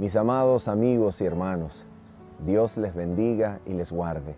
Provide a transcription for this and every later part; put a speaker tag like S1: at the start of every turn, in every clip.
S1: Mis amados amigos y hermanos, Dios les bendiga y les guarde.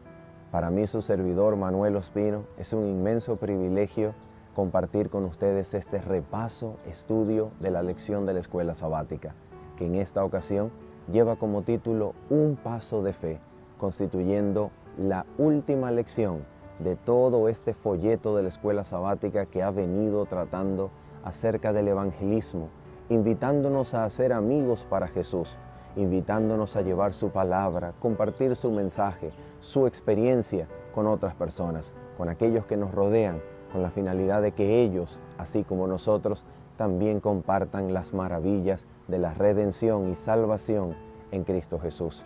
S1: Para mí, su servidor Manuel Ospino, es un inmenso privilegio compartir con ustedes este repaso, estudio de la lección de la escuela sabática, que en esta ocasión lleva como título Un paso de fe, constituyendo la última lección de todo este folleto de la escuela sabática que ha venido tratando acerca del evangelismo, invitándonos a ser amigos para Jesús, invitándonos a llevar su palabra, compartir su mensaje, su experiencia con otras personas, con aquellos que nos rodean, con la finalidad de que ellos, así como nosotros, también compartan las maravillas de la redención y salvación en Cristo Jesús.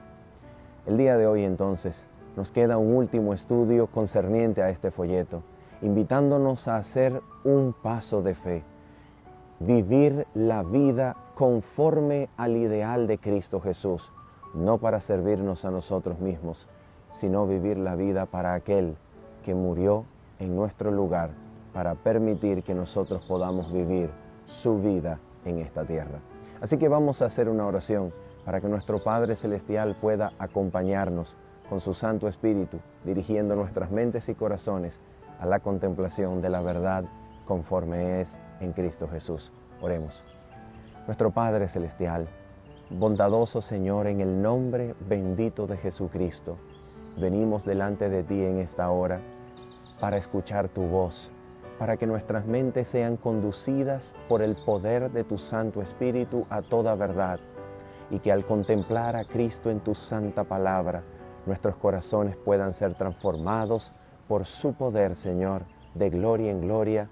S1: El día de hoy, entonces, nos queda un último estudio concerniente a este folleto, invitándonos a hacer un paso de fe, vivir la vida conforme al ideal de Cristo Jesús, no para servirnos a nosotros mismos, sino vivir la vida para aquel que murió en nuestro lugar para permitir que nosotros podamos vivir su vida en esta tierra. Así que vamos a hacer una oración para que nuestro Padre Celestial pueda acompañarnos con su Santo Espíritu, dirigiendo nuestras mentes y corazones a la contemplación de la verdad conforme es en Cristo Jesús. Oremos. Nuestro Padre Celestial, bondadoso Señor, en el nombre bendito de Jesucristo, venimos delante de ti en esta hora para escuchar tu voz, para que nuestras mentes sean conducidas por el poder de tu Santo Espíritu a toda verdad, y que al contemplar a Cristo en tu santa palabra, nuestros corazones puedan ser transformados por su poder, Señor, de gloria en gloria,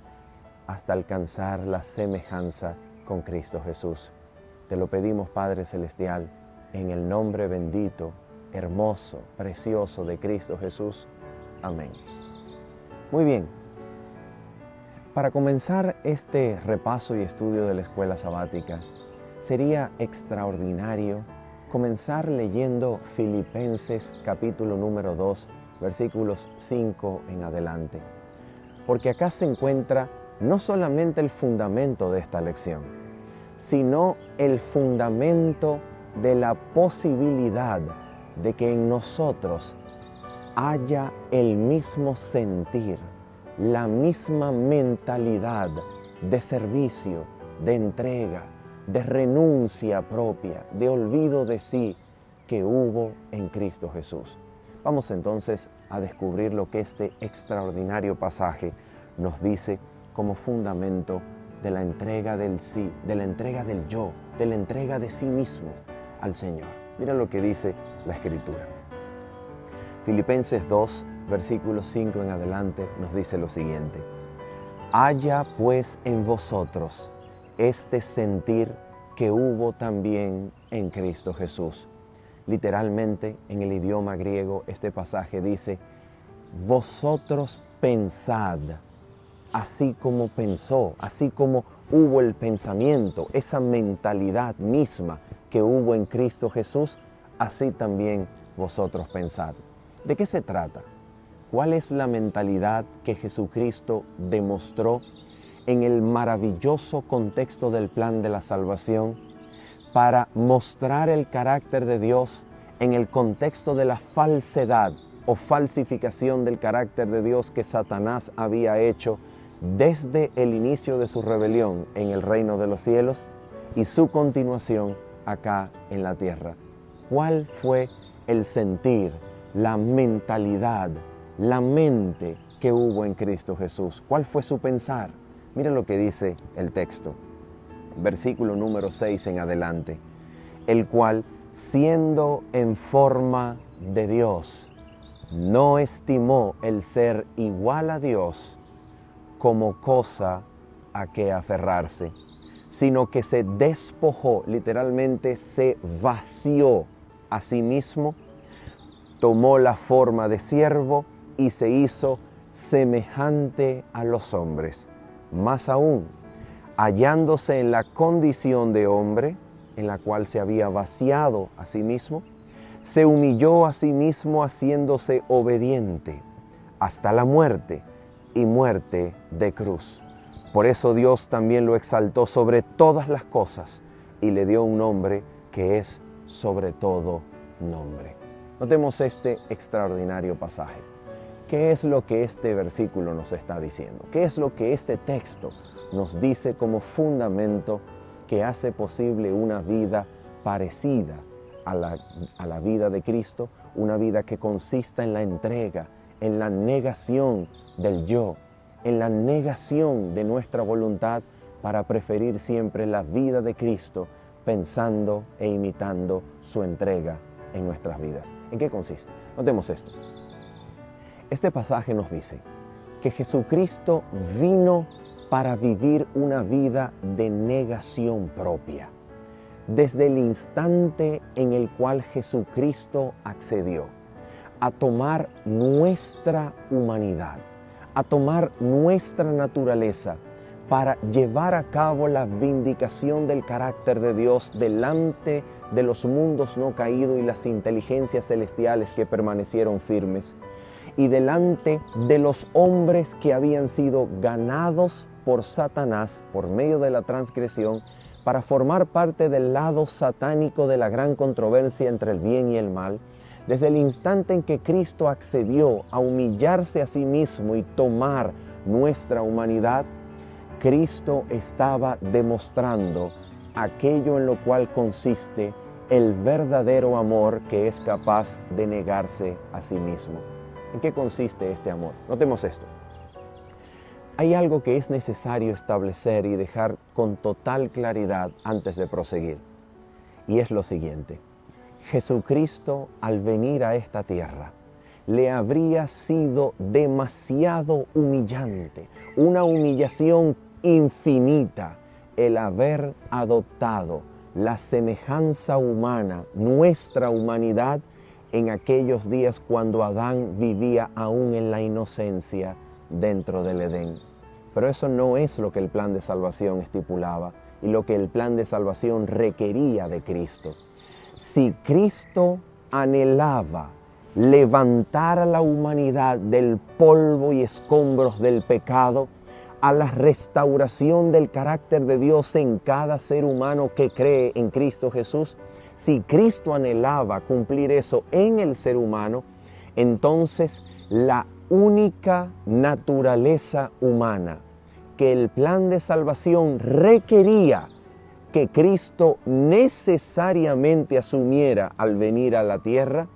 S1: hasta alcanzar la semejanza con Cristo Jesús. Te lo pedimos, Padre Celestial, en el nombre bendito, hermoso, precioso de Cristo Jesús. Amén. Muy bien. Para comenzar este repaso y estudio de la escuela sabática, sería extraordinario comenzar leyendo Filipenses capítulo número 2, versículos 5 en adelante. Porque acá se encuentra no solamente el fundamento de esta lección, sino el fundamento de la posibilidad de que en nosotros haya el mismo sentir, la misma mentalidad de servicio, de entrega, de renuncia propia, de olvido de sí que hubo en Cristo Jesús. Vamos entonces a descubrir lo que este extraordinario pasaje nos dice como fundamento de la entrega del sí, de la entrega del yo, de la entrega de sí mismo al Señor. Mira lo que dice la Escritura. Filipenses 2, versículos 5 en adelante, nos dice lo siguiente: haya pues en vosotros este sentir que hubo también en Cristo Jesús. Literalmente, en el idioma griego, este pasaje dice: vosotros pensad, así como pensó, así como hubo el pensamiento, esa mentalidad misma que hubo en Cristo Jesús, así también vosotros pensad. ¿De qué se trata? ¿Cuál es la mentalidad que Jesucristo demostró en el maravilloso contexto del plan de la salvación para mostrar el carácter de Dios en el contexto de la falsedad o falsificación del carácter de Dios que Satanás había hecho desde el inicio de su rebelión en el reino de los cielos y su continuación acá en la tierra? ¿Cuál fue el sentir, la mentalidad, la mente que hubo en Cristo Jesús? ¿Cuál fue su pensar? Mira lo que dice el texto, versículo número 6 en adelante: el cual, siendo en forma de Dios, no estimó el ser igual a Dios como cosa a que aferrarse, sino que se despojó, literalmente se vació a sí mismo, tomó la forma de siervo y se hizo semejante a los hombres. Más aún, hallándose en la condición de hombre, en la cual se había vaciado a sí mismo, se humilló a sí mismo haciéndose obediente hasta la muerte y muerte de cruz. Por eso Dios también lo exaltó sobre todas las cosas y le dio un nombre que es sobre todo nombre. Notemos este extraordinario pasaje. ¿Qué es lo que este versículo nos está diciendo? ¿Qué es lo que este texto nos dice como fundamento que hace posible una vida parecida a la vida de Cristo? Una vida que consista en la entrega, en la negación del yo, en la negación de nuestra voluntad para preferir siempre la vida de Cristo, pensando e imitando su entrega en nuestras vidas. ¿En qué consiste? Notemos esto. Este pasaje nos dice que Jesucristo vino para vivir una vida de negación propia. Desde el instante en el cual Jesucristo accedió a tomar nuestra humanidad, a tomar nuestra naturaleza para llevar a cabo la vindicación del carácter de Dios delante de los mundos no caídos y las inteligencias celestiales que permanecieron firmes, y delante de los hombres que habían sido ganados por Satanás por medio de la transgresión para formar parte del lado satánico de la gran controversia entre el bien y el mal. Desde el instante en que Cristo accedió a humillarse a sí mismo y tomar nuestra humanidad, Cristo estaba demostrando aquello en lo cual consiste el verdadero amor que es capaz de negarse a sí mismo. ¿En qué consiste este amor? Notemos esto. Hay algo que es necesario establecer y dejar con total claridad antes de proseguir. Y es lo siguiente. Jesucristo, al venir a esta tierra, le habría sido demasiado humillante, una humillación infinita, el haber adoptado la semejanza humana, nuestra humanidad, en aquellos días cuando Adán vivía aún en la inocencia dentro del Edén. Pero eso no es lo que el plan de salvación estipulaba y lo que el plan de salvación requería de Cristo. Si Cristo anhelaba levantar a la humanidad del polvo y escombros del pecado a la restauración del carácter de Dios en cada ser humano que cree en Cristo Jesús, si Cristo anhelaba cumplir eso en el ser humano, entonces la única naturaleza humana que el plan de salvación requería que Cristo necesariamente asumiera al venir a la tierra,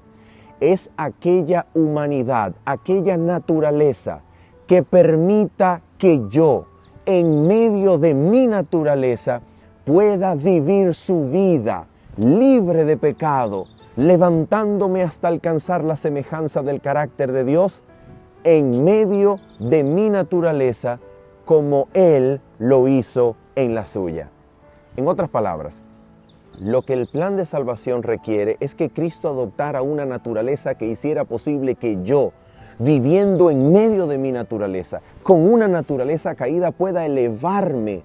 S1: es aquella humanidad, aquella naturaleza que permita que yo, en medio de mi naturaleza, pueda vivir su vida libre de pecado, levantándome hasta alcanzar la semejanza del carácter de Dios, en medio de mi naturaleza, como Él lo hizo en la suya. En otras palabras, lo que el plan de salvación requiere es que Cristo adoptara una naturaleza que hiciera posible que yo, viviendo en medio de mi naturaleza, con una naturaleza caída, pueda elevarme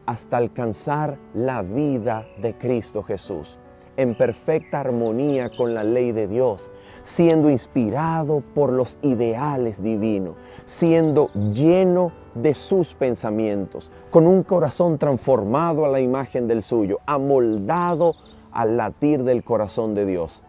S1: hasta alcanzar la vida de Cristo Jesús, en perfecta armonía con la ley de Dios, siendo inspirado por los ideales divinos, siendo lleno de sus pensamientos, con un corazón transformado a la imagen del suyo, amoldado al latir del corazón de Dios,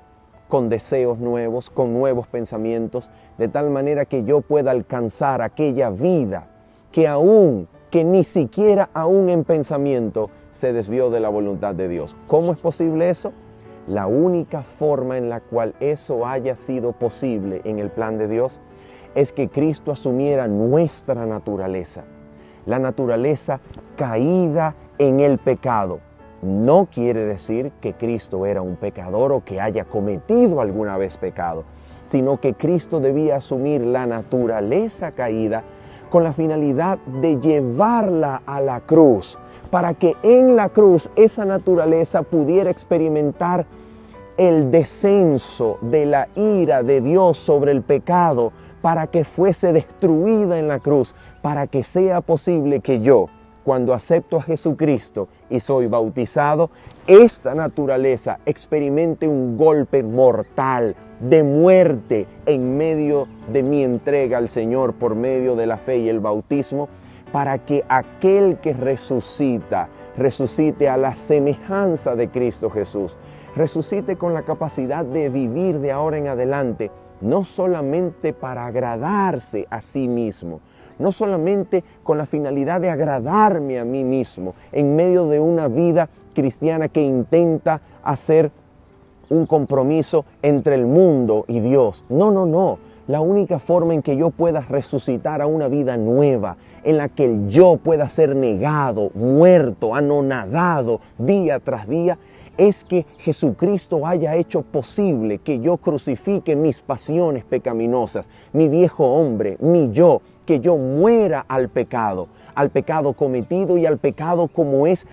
S1: con deseos nuevos, con nuevos pensamientos, de tal manera que yo pueda alcanzar aquella vida que ni siquiera aún en pensamiento se desvió de la voluntad de Dios. ¿Cómo es posible eso? La única forma en la cual eso haya sido posible en el plan de Dios es que Cristo asumiera nuestra naturaleza, la naturaleza caída en el pecado. No quiere decir que Cristo era un pecador o que haya cometido alguna vez pecado, sino que Cristo debía asumir la naturaleza caída con la finalidad de llevarla a la cruz, para que en la cruz esa naturaleza pudiera experimentar el descenso de la ira de Dios sobre el pecado, para que fuese destruida en la cruz, para que sea posible que yo, cuando acepto a Jesucristo y soy bautizado, esta naturaleza experimente un golpe mortal de muerte en medio de mi entrega al Señor por medio de la fe y el bautismo, para que aquel que resucita resucite a la semejanza de Cristo Jesús. Resucite con la capacidad de vivir de ahora en adelante, no solamente para agradarse a sí mismo, no solamente con la finalidad de agradarme a mí mismo en medio de una vida cristiana que intenta hacer un compromiso entre el mundo y Dios. No, no, no. La única forma en que yo pueda resucitar a una vida nueva, en la que el yo pueda ser negado, muerto, anonadado día tras día, es que Jesucristo haya hecho posible que yo crucifique mis pasiones pecaminosas, mi viejo hombre, mi yo, que yo muera al pecado cometido y al pecado como es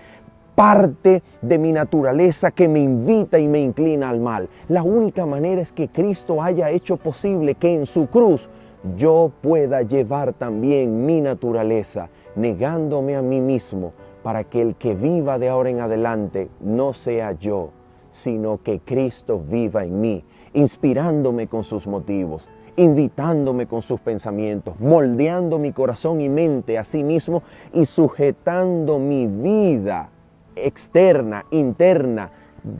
S1: parte de mi naturaleza que me invita y me inclina al mal. La única manera es que Cristo haya hecho posible que en su cruz yo pueda llevar también mi naturaleza, negándome a mí mismo, para que el que viva de ahora en adelante no sea yo, sino que Cristo viva en mí, inspirándome con sus motivos, invitándome con sus pensamientos, moldeando mi corazón y mente a sí mismo y sujetando mi vida externa, interna,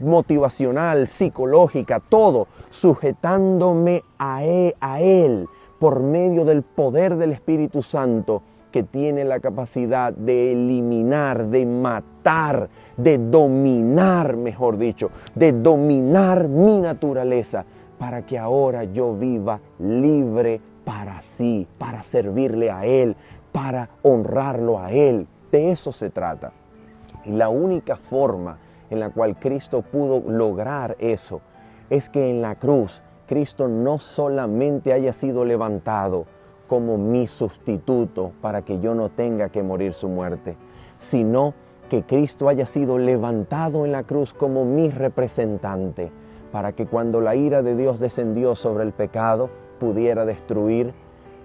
S1: motivacional, psicológica, todo, sujetándome a Él por medio del poder del Espíritu Santo, que tiene la capacidad de eliminar, de matar, de dominar, mejor dicho, de dominar mi naturaleza, para que ahora yo viva libre para sí, para servirle a Él, para honrarlo a Él. De eso se trata. Y la única forma en la cual Cristo pudo lograr eso es que en la cruz Cristo no solamente haya sido levantado como mi sustituto para que yo no tenga que morir su muerte, sino que Cristo haya sido levantado en la cruz como mi representante, para que cuando la ira de Dios descendió sobre el pecado, pudiera destruir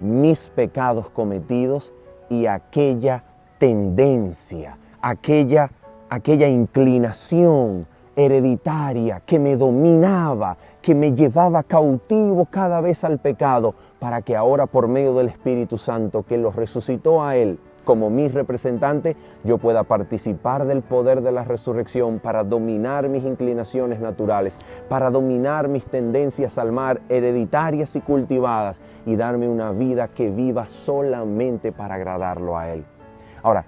S1: mis pecados cometidos y aquella tendencia, aquella inclinación hereditaria que me dominaba, que me llevaba cautivo cada vez al pecado, para que ahora por medio del Espíritu Santo que lo resucitó a Él como mi representante, yo pueda participar del poder de la resurrección para dominar mis inclinaciones naturales, para dominar mis tendencias al mal, hereditarias y cultivadas, y darme una vida que viva solamente para agradarlo a Él. Ahora,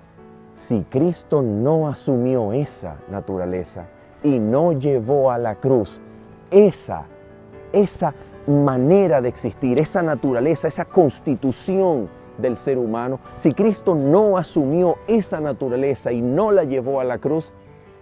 S1: si Cristo no asumió esa naturaleza y no llevó a la cruz esa manera de existir, esa naturaleza, esa constitución del ser humano, si Cristo no asumió esa naturaleza y no la llevó a la cruz,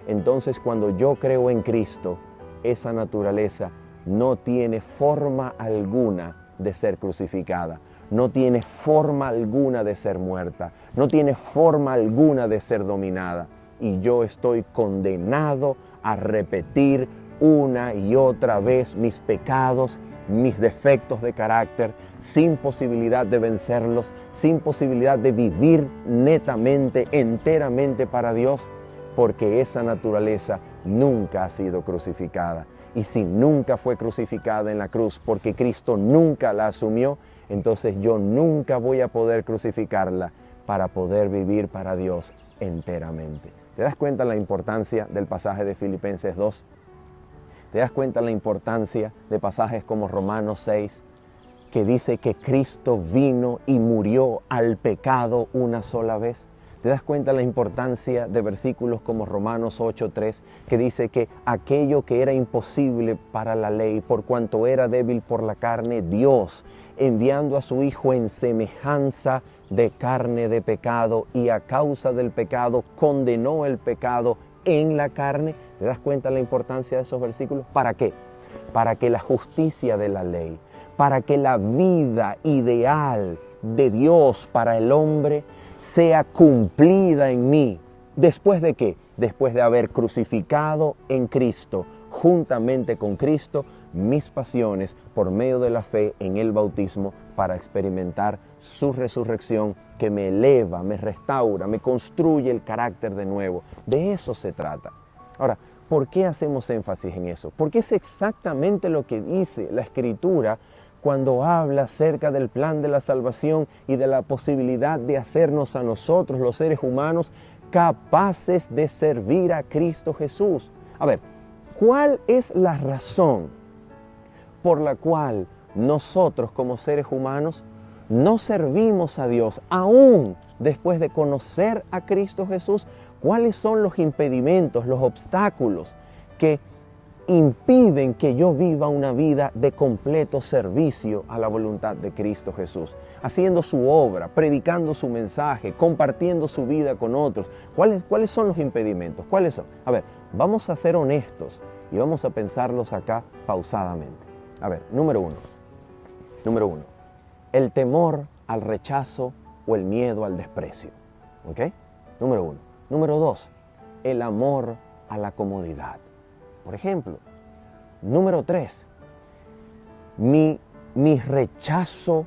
S1: entonces cuando yo creo en Cristo, esa naturaleza no tiene forma alguna de ser crucificada, no tiene forma alguna de ser muerta, no tiene forma alguna de ser dominada. Y yo estoy condenado a repetir una y otra vez mis pecados, mis defectos de carácter, sin posibilidad de vencerlos, sin posibilidad de vivir netamente, enteramente para Dios, porque esa naturaleza nunca ha sido crucificada. Y si nunca fue crucificada en la cruz, porque Cristo nunca la asumió, entonces yo nunca voy a poder crucificarla para poder vivir para Dios enteramente. ¿Te das cuenta la importancia del pasaje de Filipenses 2? ¿Te das cuenta la importancia de pasajes como Romanos 6, que dice que Cristo vino y murió al pecado una sola vez? ¿Te das cuenta la importancia de versículos como Romanos 8:3, que dice que aquello que era imposible para la ley, por cuanto era débil por la carne, Dios, enviando a su Hijo en semejanza de carne de pecado, y a causa del pecado condenó el pecado en la carne? ¿Te das cuenta la importancia de esos versículos? ¿Para qué? Para que la justicia de la ley, para que la vida ideal de Dios para el hombre sea cumplida en mí. ¿Después de qué? Después de haber crucificado en Cristo, juntamente con Cristo, mis pasiones por medio de la fe en el bautismo, para experimentar su resurrección que me eleva, me restaura, me construye el carácter de nuevo. De eso se trata. Ahora, ¿por qué hacemos énfasis en eso? Porque es exactamente lo que dice la Escritura cuando habla acerca del plan de la salvación y de la posibilidad de hacernos a nosotros, los seres humanos, capaces de servir a Cristo Jesús. A ver, ¿cuál es la razón por la cual nosotros como seres humanos no servimos a Dios aún después de conocer a Cristo Jesús? ¿Cuáles son los impedimentos, los obstáculos que impiden que yo viva una vida de completo servicio a la voluntad de Cristo Jesús? Haciendo su obra, predicando su mensaje, compartiendo su vida con otros. ¿Cuáles son los impedimentos? ¿Cuáles son? A ver, vamos a ser honestos y vamos a pensarlos acá pausadamente. A ver, número uno, el temor al rechazo o el miedo al desprecio. ¿Ok? Número uno. Número dos, el amor a la comodidad. Por ejemplo, número tres, mi rechazo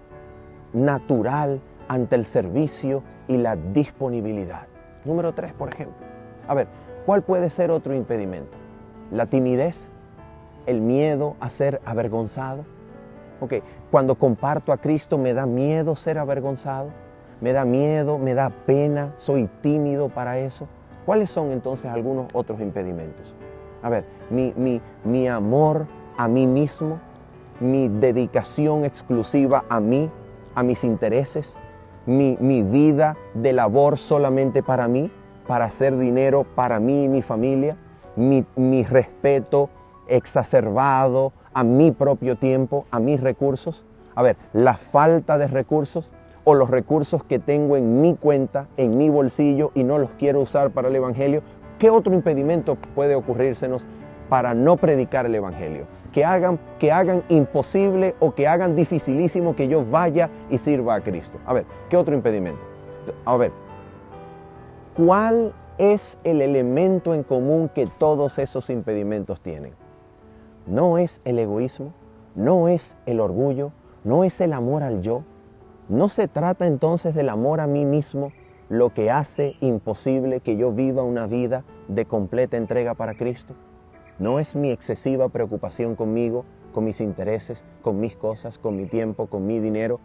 S1: natural ante el servicio y la disponibilidad. Número tres, por ejemplo. A ver, ¿cuál puede ser otro impedimento? La timidez, el miedo a ser avergonzado. Ok, cuando comparto a Cristo me da miedo ser avergonzado, me da miedo, me da pena, soy tímido para eso. ¿Cuáles son entonces algunos otros impedimentos? A ver, mi amor a mí mismo, mi dedicación exclusiva a mí, a mis intereses, mi vida de labor solamente para mí, para hacer dinero para mí y mi familia, mi respeto exacerbado a mi propio tiempo, a mis recursos. A ver, la falta de recursos o los recursos que tengo en mi cuenta, en mi bolsillo y no los quiero usar para el Evangelio. ¿Qué otro impedimento puede ocurrírsenos para no predicar el Evangelio? Que hagan imposible o que hagan dificilísimo que yo vaya y sirva a Cristo. A ver, ¿qué otro impedimento? A ver, ¿cuál es el elemento en común que todos esos impedimentos tienen? No es el egoísmo, no es el orgullo, no es el amor al yo. ¿No se trata entonces del amor a mí mismo lo que hace imposible que yo viva una vida de completa entrega para Cristo? ¿No es mi excesiva preocupación conmigo, con mis intereses, con mis cosas, con mi tiempo, con mi dinero?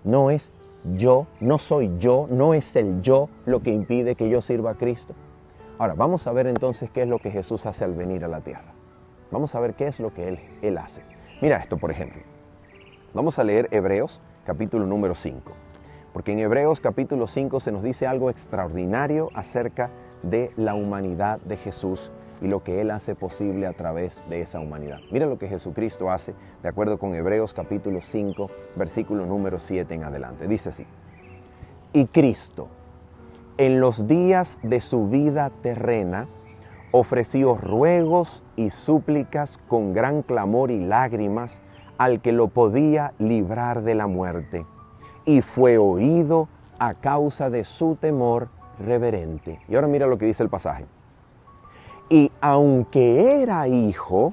S1: ¿No es yo, no soy yo, no es el yo lo que impide que yo sirva a Cristo? Ahora, vamos a ver entonces qué es lo que Jesús hace al venir a la tierra. Vamos a ver qué es lo que Él hace. Mira esto, por ejemplo. Vamos a leer Hebreos, capítulo número 5. Porque en Hebreos, capítulo 5, se nos dice algo extraordinario acerca de la humanidad de Jesús y lo que Él hace posible a través de esa humanidad. Mira lo que Jesucristo hace, de acuerdo con Hebreos, capítulo 5, versículo número 7 en adelante. Dice así: Y Cristo, en los días de su vida terrena, ofreció ruegos y súplicas con gran clamor y lágrimas al que lo podía librar de la muerte, y fue oído a causa de su temor reverente. Y ahora mira lo que dice el pasaje. Y aunque era hijo,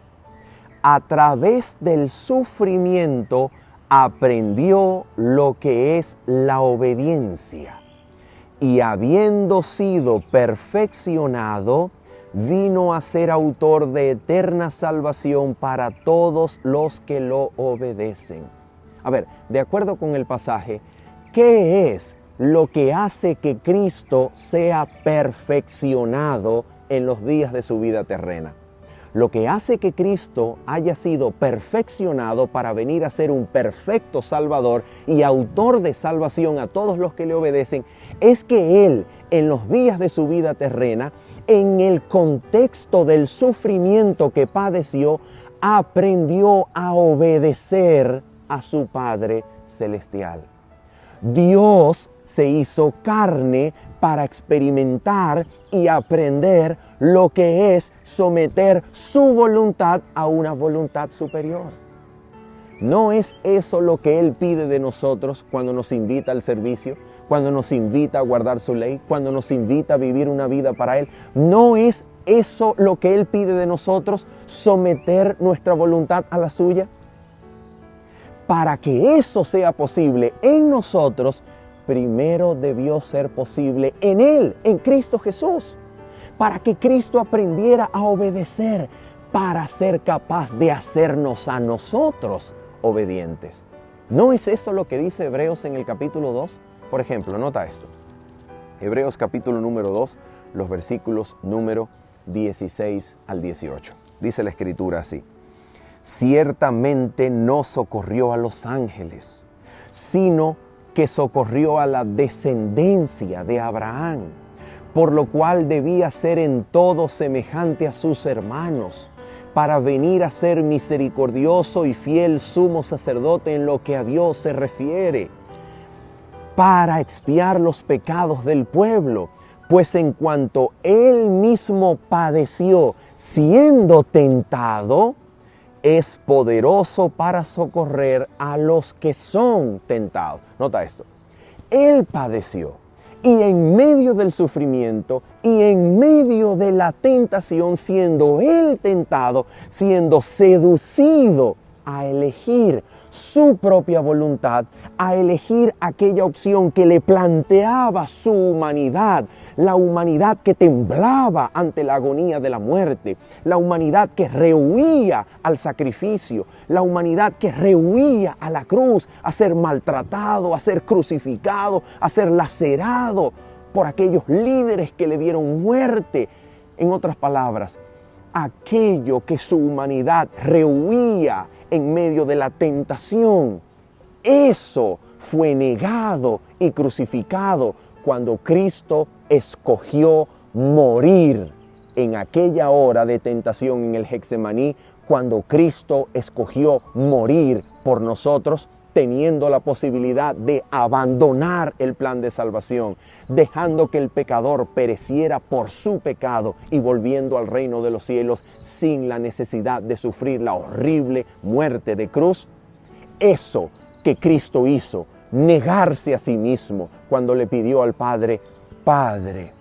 S1: a través del sufrimiento aprendió lo que es la obediencia, y habiendo sido perfeccionado, vino a ser autor de eterna salvación para todos los que lo obedecen. A ver, de acuerdo con el pasaje, ¿qué es lo que hace que Cristo sea perfeccionado en los días de su vida terrena? Lo que hace que Cristo haya sido perfeccionado para venir a ser un perfecto Salvador y autor de salvación a todos los que le obedecen, es que Él, en los días de su vida terrena, en el contexto del sufrimiento que padeció, aprendió a obedecer a su Padre Celestial. Dios se hizo carne para experimentar y aprender lo que es someter su voluntad a una voluntad superior. ¿No es eso lo que Él pide de nosotros cuando nos invita al servicio, cuando nos invita a guardar su ley, cuando nos invita a vivir una vida para Él? ¿No es eso lo que Él pide de nosotros, someter nuestra voluntad a la suya? Para que eso sea posible en nosotros, primero debió ser posible en Él, en Cristo Jesús. Para que Cristo aprendiera a obedecer, para ser capaz de hacernos a nosotros obedientes. ¿No es eso lo que dice Hebreos en el capítulo 2? Por ejemplo, nota esto. Hebreos capítulo número 2, los versículos número 16 al 18. Dice la Escritura así: ciertamente no socorrió a los ángeles, sino que socorrió a la descendencia de Abraham, por lo cual debía ser en todo semejante a sus hermanos, para venir a ser misericordioso y fiel sumo sacerdote en lo que a Dios se refiere, para expiar los pecados del pueblo, pues en cuanto Él mismo padeció siendo tentado, es poderoso para socorrer a los que son tentados. Nota esto: Él padeció, y en medio del sufrimiento y en medio de la tentación, siendo Él tentado, siendo seducido a elegir su propia voluntad, a elegir aquella opción que le planteaba su humanidad, la humanidad que temblaba ante la agonía de la muerte, la humanidad que rehuía al sacrificio, la humanidad que rehuía a la cruz, a ser maltratado, a ser crucificado, a ser lacerado por aquellos líderes que le dieron muerte. En otras palabras, aquello que su humanidad rehuía en medio de la tentación, eso fue negado y crucificado cuando Cristo escogió morir en aquella hora de tentación en el Getsemaní, cuando Cristo escogió morir por nosotros, teniendo la posibilidad de abandonar el plan de salvación, dejando que el pecador pereciera por su pecado y volviendo al reino de los cielos sin la necesidad de sufrir la horrible muerte de cruz. Eso que Cristo hizo, negarse a sí mismo cuando le pidió al Padre: Padre,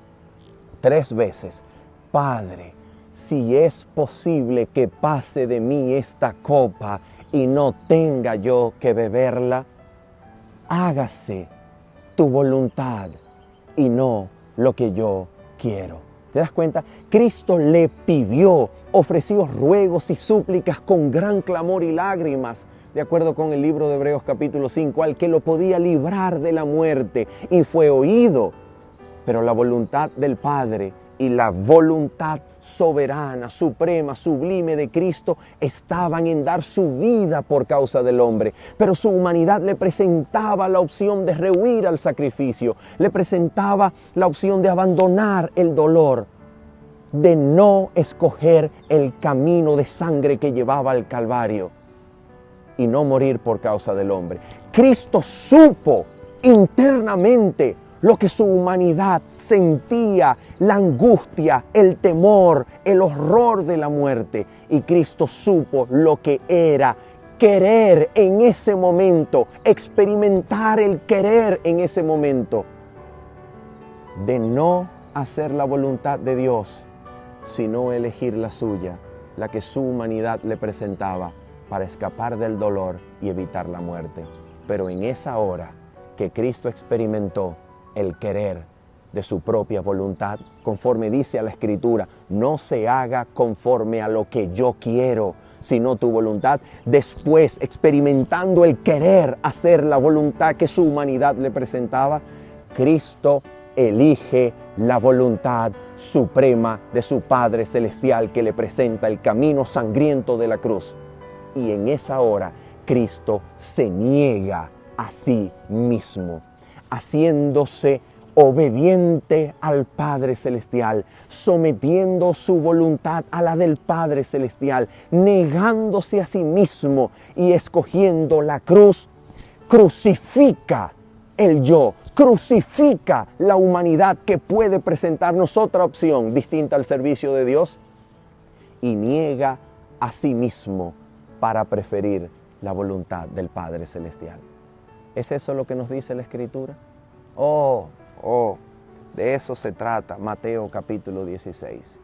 S1: 3 veces, Padre, si es posible que pase de mí esta copa y no tenga yo que beberla, hágase tu voluntad y no lo que yo quiero. ¿Te das cuenta? Cristo le pidió, ofreció ruegos y súplicas con gran clamor y lágrimas, de acuerdo con el libro de Hebreos capítulo 5, al que lo podía librar de la muerte, y fue oído. Pero la voluntad del Padre y la voluntad soberana, suprema, sublime de Cristo estaban en dar su vida por causa del hombre. Pero su humanidad le presentaba la opción de rehuir al sacrificio, le presentaba la opción de abandonar el dolor, de no escoger el camino de sangre que llevaba al Calvario y no morir por causa del hombre. Cristo supo internamente lo que su humanidad sentía, la angustia, el temor, el horror de la muerte. Y Cristo supo lo que era querer en ese momento, experimentar el querer en ese momento, de no hacer la voluntad de Dios, sino elegir la suya, la que su humanidad le presentaba para escapar del dolor y evitar la muerte. Pero en esa hora que Cristo experimentó el querer de su propia voluntad, conforme dice a la Escritura, no se haga conforme a lo que yo quiero, sino tu voluntad. Después, experimentando el querer hacer la voluntad que su humanidad le presentaba, Cristo elige la voluntad suprema de su Padre Celestial, que le presenta el camino sangriento de la cruz. Y en esa hora, Cristo se niega a sí mismo, haciéndose obediente al Padre Celestial, sometiendo su voluntad a la del Padre Celestial, negándose a sí mismo y escogiendo la cruz. Crucifica el yo, crucifica la humanidad que puede presentarnos otra opción distinta al servicio de Dios, y niega a sí mismo para preferir la voluntad del Padre Celestial. ¿Es eso lo que nos dice la Escritura? De eso se trata Mateo capítulo 16.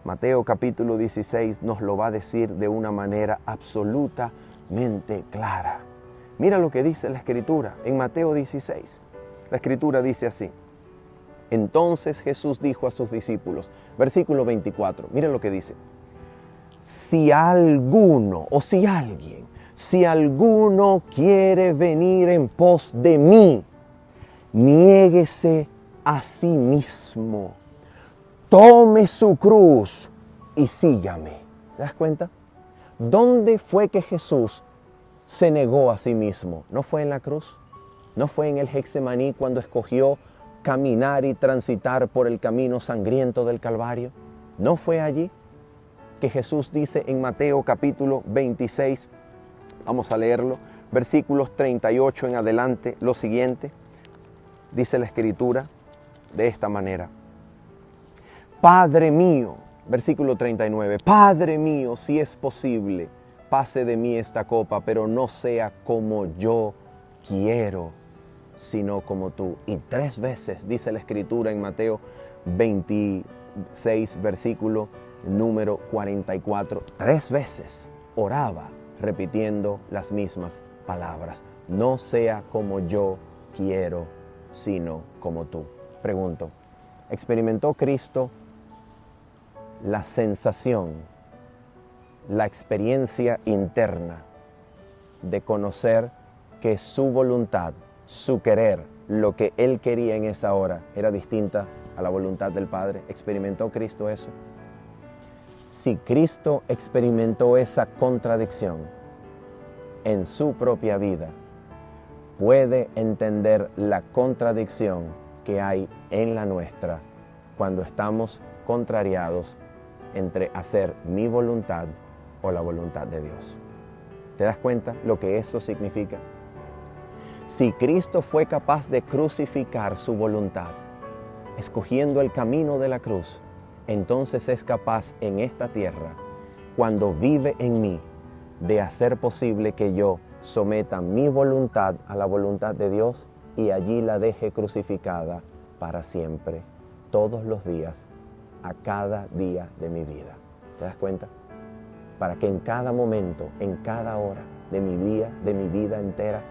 S1: Mateo capítulo 16 nos lo va a decir de una manera absolutamente clara. Mira lo que dice la Escritura en Mateo 16. La Escritura dice así: entonces Jesús dijo a sus discípulos, versículo 24, mira lo que dice: si alguno quiere venir en pos de mí, niéguese a sí mismo, tome su cruz y sígame. ¿Te das cuenta? ¿Dónde fue que Jesús se negó a sí mismo? ¿No fue en la cruz? ¿No fue en el Getsemaní cuando escogió caminar y transitar por el camino sangriento del Calvario? ¿No fue allí que Jesús dice en Mateo capítulo 26, vamos a leerlo, versículos 38 en adelante, lo siguiente? Dice la Escritura de esta manera: Padre mío, versículo 39, Padre mío, si es posible, pase de mí esta copa, pero no sea como yo quiero, sino como tú. Y 3 veces dice la Escritura en Mateo 26, versículo número 44, 3 veces oraba repitiendo las mismas palabras: no sea como yo quiero, sino como tú. Pregunto, ¿experimentó Cristo la sensación, la experiencia interna de conocer que su voluntad, su querer, lo que Él quería en esa hora era distinta a la voluntad del Padre? ¿Experimentó Cristo eso? Si Cristo experimentó esa contradicción en su propia vida, puede entender la contradicción que hay en la nuestra cuando estamos contrariados entre hacer mi voluntad o la voluntad de Dios. ¿Te das cuenta lo que eso significa? Si Cristo fue capaz de crucificar su voluntad, escogiendo el camino de la cruz, entonces es capaz en esta tierra, cuando vive en mí, de hacer posible que yo someta mi voluntad a la voluntad de Dios y allí la deje crucificada para siempre, todos los días, a cada día de mi vida. ¿Te das cuenta? Para que en cada momento, en cada hora de mi día, de mi vida entera,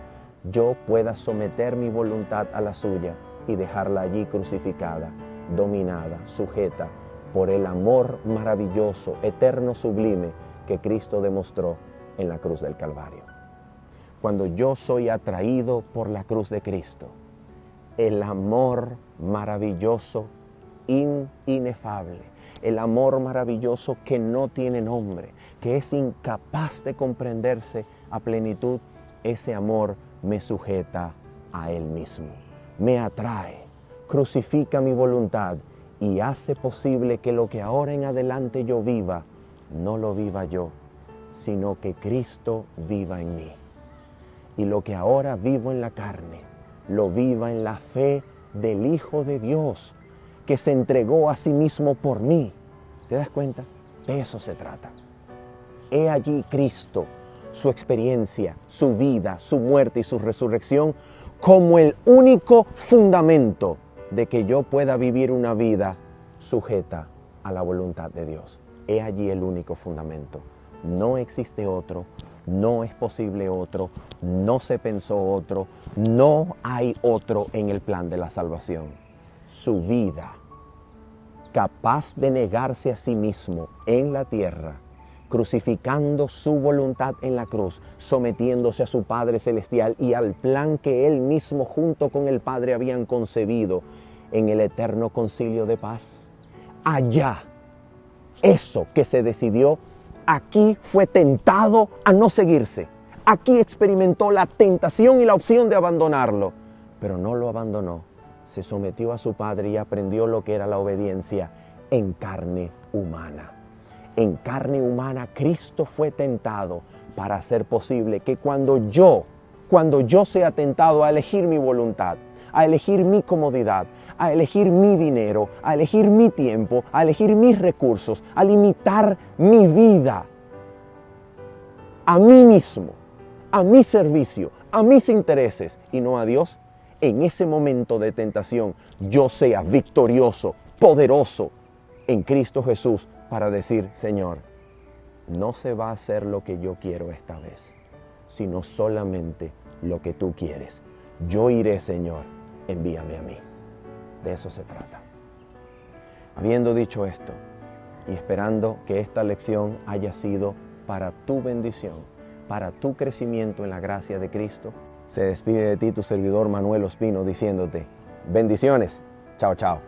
S1: yo pueda someter mi voluntad a la suya y dejarla allí crucificada, dominada, sujeta por el amor maravilloso, eterno, sublime que Cristo demostró en la cruz del Calvario. Cuando yo soy atraído por la cruz de Cristo, el amor maravilloso, inefable, el amor maravilloso que no tiene nombre, que es incapaz de comprenderse a plenitud, ese amor me sujeta a Él mismo, me atrae, crucifica mi voluntad y hace posible que lo que ahora en adelante yo viva, no lo viva yo, sino que Cristo viva en mí. Y lo que ahora vivo en la carne, lo viva en la fe del Hijo de Dios, que se entregó a sí mismo por mí. ¿Te das cuenta? De eso se trata. He allí Cristo, su experiencia, su vida, su muerte y su resurrección como el único fundamento de que yo pueda vivir una vida sujeta a la voluntad de Dios. He allí el único fundamento. No existe otro, no es posible otro, no se pensó otro, no hay otro en el plan de la salvación. Su vida, capaz de negarse a sí mismo en la tierra, crucificando su voluntad en la cruz, sometiéndose a su Padre Celestial y al plan que Él mismo junto con el Padre habían concebido en el eterno concilio de paz. Allá, eso que se decidió, aquí fue tentado a no seguirse. Aquí experimentó la tentación y la opción de abandonarlo, pero no lo abandonó. Se sometió a su Padre y aprendió lo que era la obediencia en carne humana. En carne humana, Cristo fue tentado para hacer posible que cuando yo sea tentado a elegir mi voluntad, a elegir mi comodidad, a elegir mi dinero, a elegir mi tiempo, a elegir mis recursos, a limitar mi vida a mí mismo, a mi servicio, a mis intereses y no a Dios, en ese momento de tentación yo sea victorioso, poderoso en Cristo Jesús para decir: Señor, no se va a hacer lo que yo quiero esta vez, sino solamente lo que tú quieres. Yo iré, Señor, envíame a mí. De eso se trata. Habiendo dicho esto y esperando que esta lección haya sido para tu bendición, para tu crecimiento en la gracia de Cristo, se despide de ti tu servidor Manuel Ospino diciéndote: bendiciones. Chao, chao.